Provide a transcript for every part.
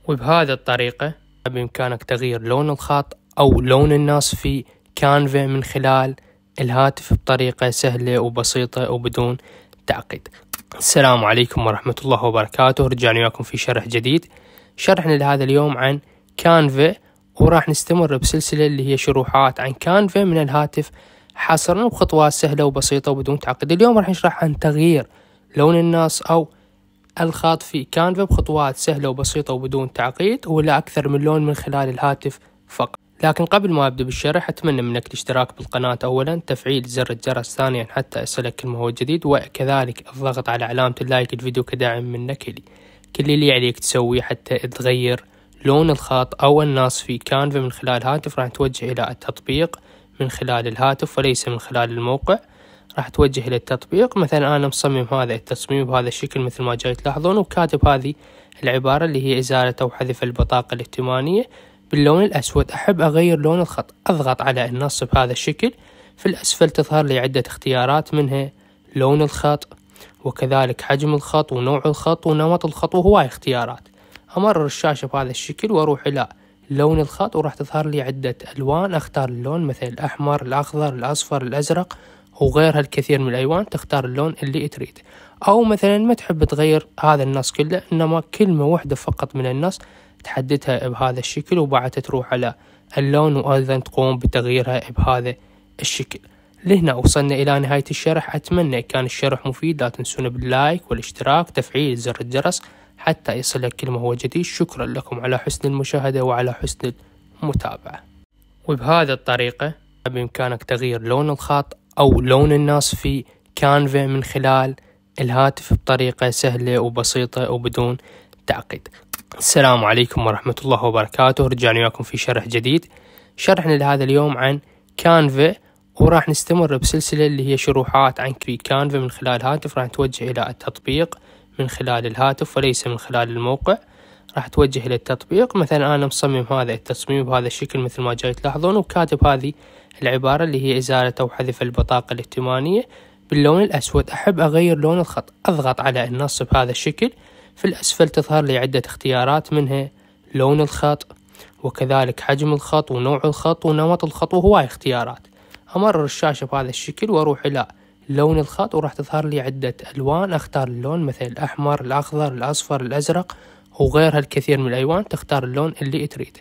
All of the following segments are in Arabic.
وبهذه الطريقة بإمكانك تغيير لون الخط أو لون النص في كانفا من خلال الهاتف بطريقة سهلة وبسيطة وبدون تعقيد. السلام عليكم ورحمة الله وبركاته. رجعنا وياكم في شرح جديد. شرحنا لهذا اليوم عن كانفا، وراح نستمر بسلسلة اللي هي شروحات عن كانفا من الهاتف حصرا بخطوات سهلة وبسيطة وبدون تعقيد. اليوم راح نشرح عن تغيير لون النص أو الخط في كانفا بخطوات سهلة وبسيطة وبدون تعقيد ولا أكثر من لون من خلال الهاتف فقط. لكن قبل ما أبدأ بالشرح أتمنى منك الاشتراك بالقناة أولا، تفعيل زر الجرس ثانيا حتى يصلك كل ما هو جديد، وكذلك الضغط على علامة اللايك الفيديو كداعم منك لي. كل اللي عليك تسويه حتى تغير لون الخط أو النص في كانفا من خلال الهاتف راح توجه إلى التطبيق من خلال الهاتف وليس من خلال الموقع. راح توجه إلى التطبيق. مثلا أنا مصمم هذا التصميم بهذا الشكل مثل ما جاي تلاحظون، وكاتب هذه العبارة اللي هي إزالة أو حذف البطاقة الائتمانية باللون الأسود. أحب أغير لون الخط، أضغط على النص بهذا الشكل. في الأسفل تظهر لي عدة اختيارات، منها لون الخط وكذلك حجم الخط ونوع الخط ونمط الخط وهواي اختيارات. أمرر الشاشة بهذا الشكل وأروح إلى لون الخط وراح تظهر لي عدة ألوان. أختار اللون مثل الأحمر، الأخضر، الأصفر، الأزرق وغيرها الكثير من الألوان. تختار اللون اللي تريد، أو مثلا ما تحب تغير هذا النص كله، إنما كلمة واحدة فقط من النص تحددها بهذا الشكل وبعد تروح على اللون وأيضا تقوم بتغييرها بهذا الشكل. لهنا وصلنا إلى نهاية الشرح. أتمنى كان الشرح مفيد. لا تنسون باللايك والاشتراك تفعيل زر الجرس حتى يصلك كل ما هو جديد. شكرا لكم على حسن المشاهدة وعلى حسن المتابعة. وبهذه الطريقة بإمكانك تغيير لون الخط أو لون النص في كانفا من خلال الهاتف بطريقة سهلة وبسيطة وبدون تعقيد. السلام عليكم ورحمة الله وبركاته. رجعنا وياكم في شرح جديد. شرحنا لهذا اليوم عن كانفا، وراح نستمر بسلسلة اللي هي شروحات عن كانفا من خلال الهاتف. راح توجه إلى التطبيق من خلال الهاتف وليس من خلال الموقع. راح توجه إلى التطبيق. مثلا أنا مصمم هذا التصميم بهذا الشكل مثل ما جاي تلاحظون، وكاتب هذه العبارة اللي هي إزالة أو حذف البطاقة الائتمانية باللون الأسود. أحب أغير لون الخط، أضغط على النص بهذا الشكل. في الأسفل تظهر لي عدة اختيارات، منها لون الخط وكذلك حجم الخط ونوع الخط ونمط الخط وهواي اختيارات. أمرر الشاشة بهذا الشكل وأروح إلى لون الخط وراح تظهر لي عدة ألوان. أختار اللون مثل الأحمر، الأخضر، الأصفر، الأزرق وغيرها الكثير من الألوان. تختار اللون اللي تريد،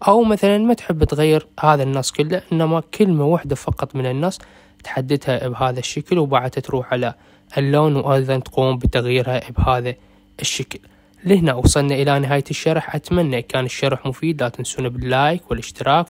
أو مثلا ما تحب تغير هذا النص كله، إنما كلمة واحدة فقط من النص تحددها بهذا الشكل وبعد تروح على اللون وأيضا تقوم بتغييرها بهذا الشكل. لهنا وصلنا إلى نهاية الشرح. أتمنى كان الشرح مفيد. لا تنسون باللايك والاشتراك